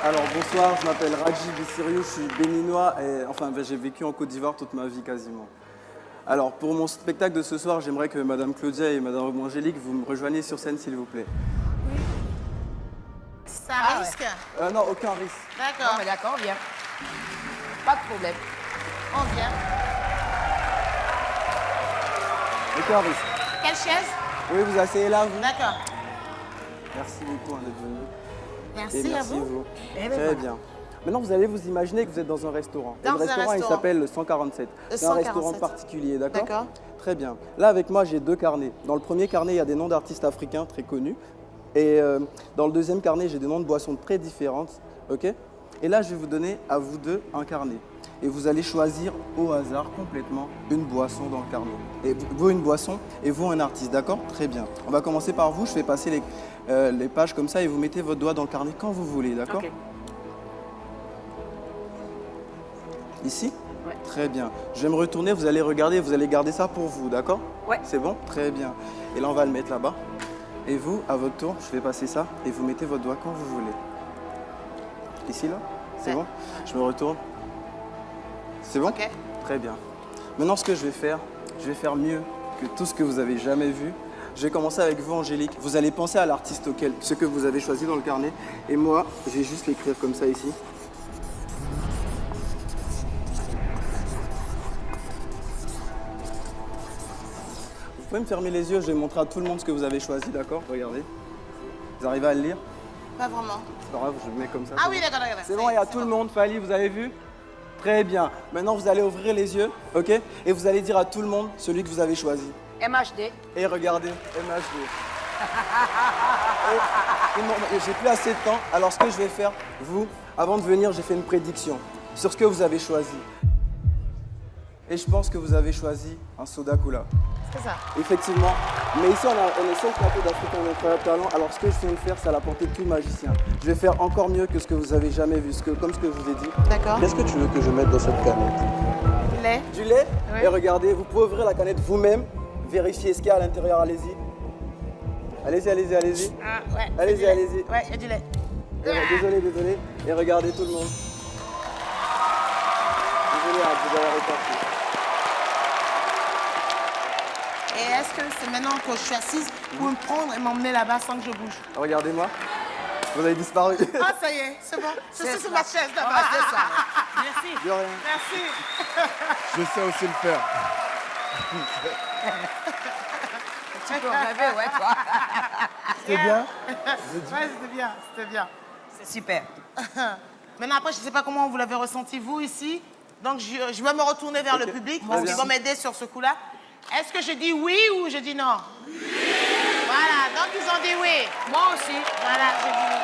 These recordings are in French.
Alors bonsoir, je m'appelle Raji Bissiriou, je suis béninois et enfin j'ai vécu en Côte d'Ivoire toute ma vie quasiment. Alors pour mon spectacle de ce soir, j'aimerais que Madame Claudia et Madame Angélique vous me rejoigniez sur scène s'il vous plaît. Ça risque? Non, aucun risque. D'accord. Non, mais d'accord, viens. Pas de problème. On vient. Aucun risque. Quelle chaise? Oui, vous asseyez là, vous. D'accord. Merci beaucoup d'être venu. Merci, Et merci à vous. vous. Eh ben Très voilà. bien. Maintenant, vous allez vous imaginer que vous êtes dans un restaurant. Et Dans le un restaurant, il restaurant. s'appelle le 147. Le C'est un restaurant 147. particulier, d'accord? D'accord. Très bien. Là, avec moi, j'ai deux carnets. Dans le premier carnet, il y a des noms d'artistes africains très connus. Et dans le deuxième carnet, j'ai des noms de boissons très différentes. Ok? Et là, je vais vous donner à vous deux un carnet. Et vous allez choisir au hasard complètement une boisson dans le carnet. Et vous, une boisson et vous, un artiste, d'accord? Très bien. On va commencer par vous. Je vais passer les pages comme ça et vous mettez votre doigt dans le carnet quand vous voulez, d'accord? Ok. Ici? Ouais. Très bien. Je vais me retourner, vous allez regarder, vous allez garder ça pour vous, d'accord? Ouais. C'est bon? Très bien. Et là, on va le mettre là-bas. Et vous, à votre tour, je vais passer ça et vous mettez votre doigt quand vous voulez. Ici, là? C'est Ouais. bon? Je me retourne. C'est bon? Ok. Très bien. Maintenant, ce que je vais faire mieux que tout ce que vous avez jamais vu. Je vais commencer avec vous, Angélique. Vous allez penser à l'artiste auquel, ce que vous avez choisi dans le carnet. Et moi, je vais juste l'écrire comme ça ici. Vous pouvez me fermer les yeux, je vais montrer à tout le monde ce que vous avez choisi, d'accord? Regardez. Vous arrivez à le lire? Pas vraiment. C'est pas grave, je le mets comme ça. Ah c'est oui, bon. d'accord, d'accord. C'est bon, il y a tout le monde. Fali, vous avez vu? Très bien. Maintenant, vous allez ouvrir les yeux, ok? Et vous allez dire à tout le monde celui que vous avez choisi. MHD. Et regardez, MHD. Et j'ai plus assez de temps. Alors, ce que je vais faire, vous, avant de venir, j'ai fait une prédiction sur ce que vous avez choisi. Et je pense que vous avez choisi un soda cola. C'est ça. Effectivement. Mais ici, on est sur le plateau d'Afrique en incroyable talent. Alors, ce que je viens de faire, c'est à la portée de tout magicien. Je vais faire encore mieux que ce que vous avez jamais vu, comme ce que je vous ai dit. D'accord. Qu'est-ce que tu veux que je mette dans cette canette? Lait. Du lait. Oui. Et regardez, vous pouvez ouvrir la canette vous-même, vérifier ce qu'il y a à l'intérieur. Allez-y. Allez-y, allez-y, allez-y. Ah, ouais. Allez-y, c'est du lait. allez-y. Ouais, il y a du lait. Désolé, désolé. Et regardez tout le monde. Désolé de vous avoir écarté. Et est-ce que c'est maintenant que je suis assise pour me prendre et m'emmener là-bas sans que je bouge? Regardez-moi. Vous avez disparu. Ah, ça y est, c'est bon. Je suis sur ma chaise là-bas. Ah, c'est ça. Merci. De rien. Merci. Je sais aussi le faire. Tu peux rêver, ouais, toi. C'était bien? Ouais, c'était bien, c'était bien. C'est super. Maintenant, après, je ne sais pas comment vous l'avez ressenti, vous, ici. Donc, je vais me retourner vers le public parce qu'ils vont m'aider sur ce coup-là. Est-ce que je dis oui ou je dis non? Oui. Voilà, donc ils ont dit oui. Moi aussi. Voilà, j'ai dit oui.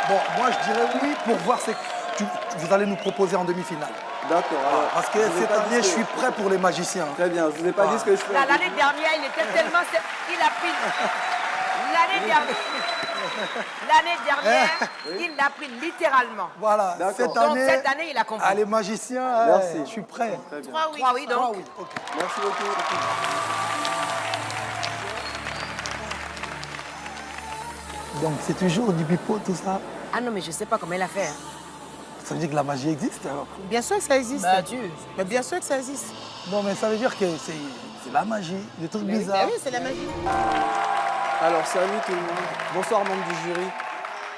Bon, moi je dirais oui pour voir ce que vous allez nous proposer en demi-finale. D'accord. alors, Parce que je vous ai cette pas dit année, je ce que- suis prêt pour les magiciens. Très bien, je vous ai pas dit ce que je fais. L'année dernière, il était tellement... Il a pris... L'année dernière, il l'a pris littéralement. Voilà, D'accord. cette Donc année, cette année, il a compris. les magiciens, Merci. je suis prêt. Très bien. 3 oui. 3 oui, donc. Ah oui, ok. Merci beaucoup. Donc c'est toujours du pipeau, tout ça. Ah non, mais je sais pas comment il a fait. Hein. Ça veut dire que la magie existe alors? Bien sûr que ça existe. Bah, Dieu. Mais bien sûr que ça existe. Non, mais ça veut dire que c'est la magie, des trucs Bah bizarres. oui, c'est la magie. Alors, salut tout le monde. Bonsoir, membres du jury.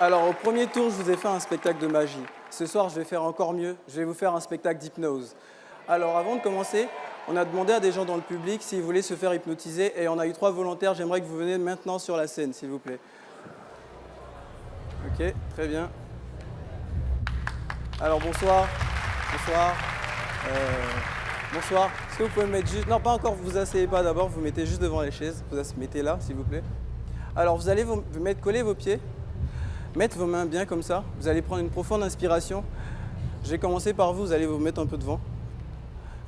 Alors, au premier tour, je vous ai fait un spectacle de magie. Ce soir, je vais faire encore mieux. Je vais vous faire un spectacle d'hypnose. Alors, avant de commencer, on a demandé à des gens dans le public s'ils voulaient se faire hypnotiser et on a eu 3 volontaires. J'aimerais que vous veniez maintenant sur la scène, s'il vous plaît. Ok, très bien. Alors, bonsoir. Bonsoir. Bonsoir. Est-ce que vous pouvez me mettre juste... Non, pas encore, vous asseyez pas d'abord, vous mettez juste devant les chaises. Vous mettez là, s'il vous plaît. Alors, vous allez vous mettre, coller vos pieds, mettre vos mains bien comme ça. Vous allez prendre une profonde inspiration. Je vais commencer par vous, vous allez vous mettre un peu devant.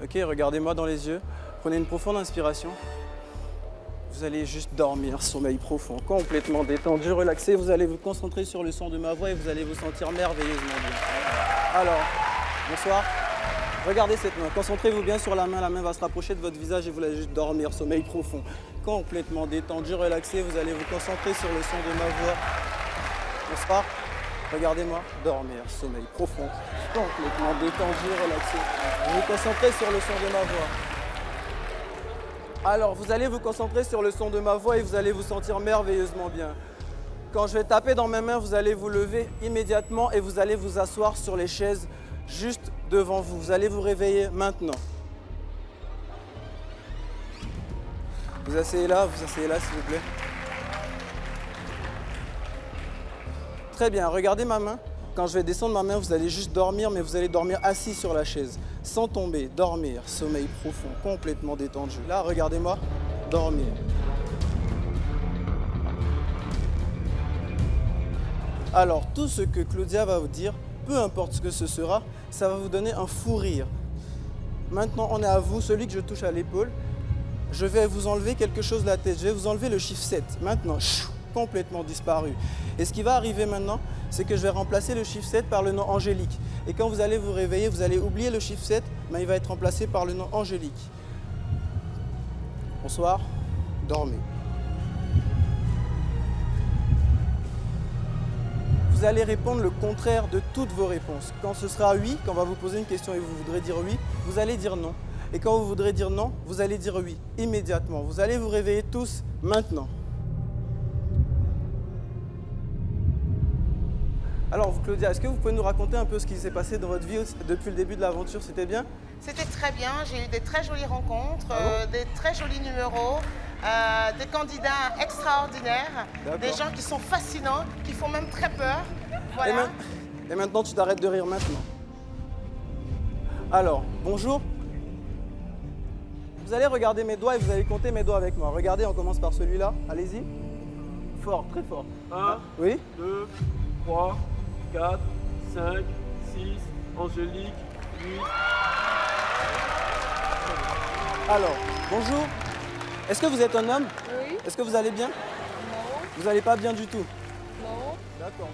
Ok, regardez-moi dans les yeux. Prenez une profonde inspiration. Vous allez juste dormir, sommeil profond, complètement détendu, relaxé. Vous allez vous concentrer sur le son de ma voix et vous allez vous sentir merveilleusement bien. Alors, bonsoir. Regardez cette main, concentrez-vous bien sur la main va se rapprocher de votre visage et vous allez juste dormir, sommeil profond. Complètement détendu, relaxé, vous allez vous concentrer sur le son de ma voix. Bonsoir. Regardez-moi, dormir, sommeil profond, complètement détendu, relaxé. Vous vous concentrez sur le son de ma voix. Alors, vous allez vous concentrer sur le son de ma voix et vous allez vous sentir merveilleusement bien. Quand je vais taper dans mes mains, vous allez vous lever immédiatement et vous allez vous asseoir sur les chaises juste devant vous. Vous allez vous réveiller maintenant. Vous asseyez là, s'il vous plaît. Très bien, regardez ma main. Quand je vais descendre ma main, vous allez juste dormir, mais vous allez dormir assis sur la chaise, sans tomber, dormir, sommeil profond, complètement détendu. Là, regardez-moi, dormir. Alors, tout ce que Claudia va vous dire, peu importe ce que ce sera, ça va vous donner un fou rire. Maintenant, on est à vous, celui que je touche à l'épaule. Je vais vous enlever quelque chose de la tête, je vais vous enlever le chiffre 7. Maintenant, complètement disparu. Et ce qui va arriver maintenant, c'est que je vais remplacer le chiffre 7 par le nom Angélique. Et quand vous allez vous réveiller, vous allez oublier le chiffre 7, mais il va être remplacé par le nom Angélique. Bonsoir, dormez. Vous allez répondre le contraire de toutes vos réponses. Quand ce sera oui, quand on va vous poser une question et vous voudrez dire oui, vous allez dire non. Et quand vous voudrez dire non, vous allez dire oui, immédiatement. Vous allez vous réveiller tous maintenant. Alors, Claudia, est-ce que vous pouvez nous raconter un peu ce qui s'est passé dans votre vie depuis le début de l'aventure? C'était bien? C'était très bien. J'ai eu des très jolies rencontres, des très jolis numéros, des candidats extraordinaires, des gens qui sont fascinants, qui font même très peur. Voilà. Et maintenant, tu t'arrêtes de rire maintenant. Alors, bonjour. Vous allez regarder mes doigts et vous allez compter mes doigts avec moi. Regardez, on commence par celui-là. Allez-y. Fort, très fort. 1, oui. 2, 3, 4, 5, 6, Angélique, 8. Alors, bonjour. Est-ce que vous êtes un homme? Oui. Est-ce que vous allez bien? Non. Vous n'allez pas bien du tout? Non. D'accord.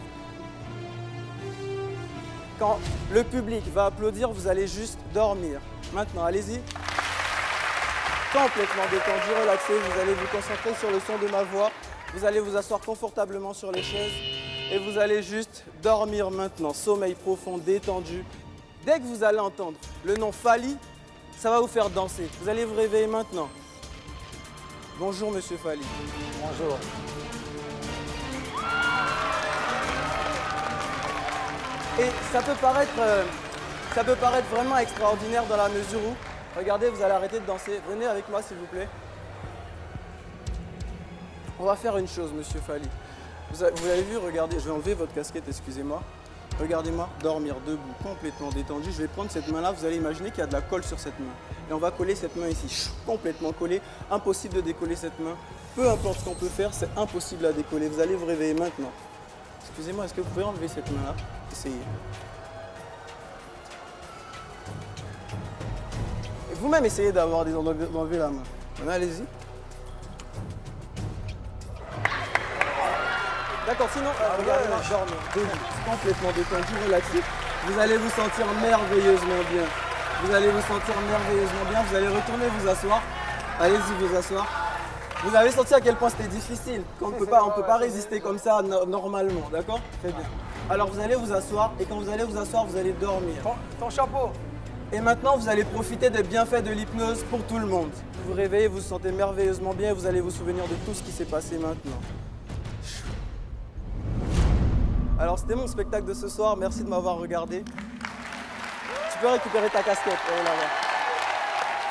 Quand le public va applaudir, vous allez juste dormir. Maintenant, allez-y. Complètement détendu, relaxé. Vous allez vous concentrer sur le son de ma voix. Vous allez vous asseoir confortablement sur les chaises. Et vous allez juste dormir maintenant. Sommeil profond, détendu. Dès que vous allez entendre le nom Fally, ça va vous faire danser. Vous allez vous réveiller maintenant. Bonjour, monsieur Fally. Bonjour. Et ça peut paraître vraiment extraordinaire dans la mesure où, regardez, vous allez arrêter de danser. Venez avec moi, s'il vous plaît. On va faire une chose, monsieur Fally. Vous avez vu, regardez, je vais enlever votre casquette, excusez-moi. Regardez-moi, dormir debout, complètement détendu. Je vais prendre cette main-là, vous allez imaginer qu'il y a de la colle sur cette main. Et on va coller cette main ici, complètement collée. Impossible de décoller cette main. Peu importe ce qu'on peut faire, c'est impossible à décoller. Vous allez vous réveiller maintenant. Excusez-moi, est-ce que vous pouvez enlever cette main-là? Essayez. Et vous-même, essayez d'enlever la main. Maintenant, allez-y. D'accord, sinon, regardez-moi, dormir, debout, complètement détendu, relaxé. Vous allez vous sentir merveilleusement bien. Vous allez vous sentir merveilleusement bien. Vous allez retourner vous asseoir. Allez-y, vous asseoir. Vous avez senti à quel point c'était difficile, qu'on ne peut pas résister comme ça normalement, d'accord? Très bien. Alors vous allez vous asseoir et quand vous allez vous asseoir, vous allez dormir. Ton chapeau. Et maintenant, vous allez profiter des bienfaits de l'hypnose pour tout le monde. Vous vous réveillez, vous vous sentez merveilleusement bien et vous allez vous souvenir de tout ce qui s'est passé maintenant. Alors c'était mon spectacle de ce soir, merci de m'avoir regardé. Tu peux récupérer ta casquette, elle est là-bas.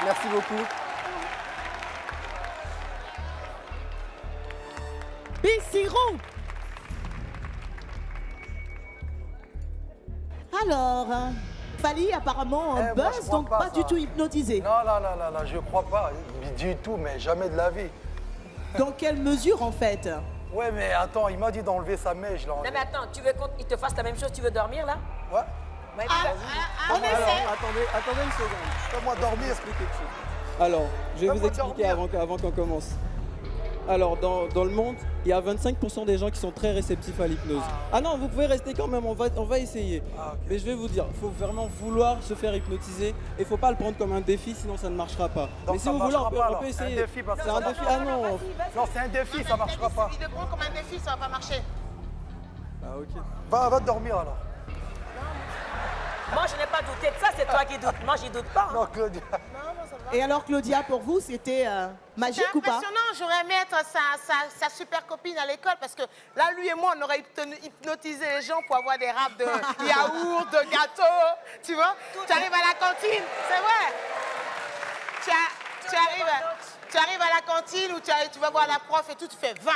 Merci beaucoup. Bissirou. Alors, Fally apparemment en Moi, je buzz, crois donc pas, pas ça. du tout hypnotisé. Non, je crois pas. Du tout, mais jamais de la vie. Dans quelle mesure en fait? Ouais, mais attends, il m'a dit d'enlever sa mèche, là. Non mais attends, tu veux qu'il te fasse la même chose, tu veux dormir là? Ouais. En effet. Alors, attendez une seconde. Fais-moi dormir. Expliquer quelque chose. Alors, je vais vous Fais-moi expliquer dormir. avant qu'on commence. Alors, dans le monde, il y a 25% des gens qui sont très réceptifs à l'hypnose. Ah non, vous pouvez rester quand même, on va essayer. Ah, ok. Mais je vais vous dire, il faut vraiment vouloir se faire hypnotiser et il ne faut pas le prendre comme un défi, sinon ça ne marchera pas. Donc Mais si ça vous voulez, marchera pas, on alors. peut C'est un essayer. défi, parce que C'est un ça défi. Ah non. Non, c'est un défi, ça marchera pas. Il le prend comme un défi, ça va pas marcher. Ah, ok. Va dormir alors. Moi, je n'ai pas douté de ça, c'est toi qui doutes. Moi, j'y doute pas. Non, Claudia. Et alors, Claudia, pour vous, c'était magique C'est ou pas? impressionnant, j'aurais aimé être sa super copine à l'école parce que là, lui et moi, on aurait hypnotisé les gens pour avoir des râpes de yaourt, de gâteaux, tu vois. Tu arrives à la cantine, c'est vrai. Tu arrives à la cantine où tu vas voir la prof et tout, tu fais 20,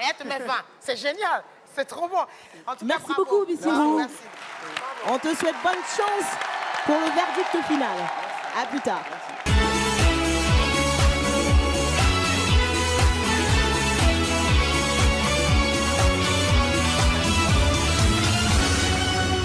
et elle te met 20. C'est génial, c'est trop bon. En tout cas, Merci bravo. beaucoup, Bissirou. Bravo, merci. On te souhaite bonne chance pour le verdict final. À plus tard.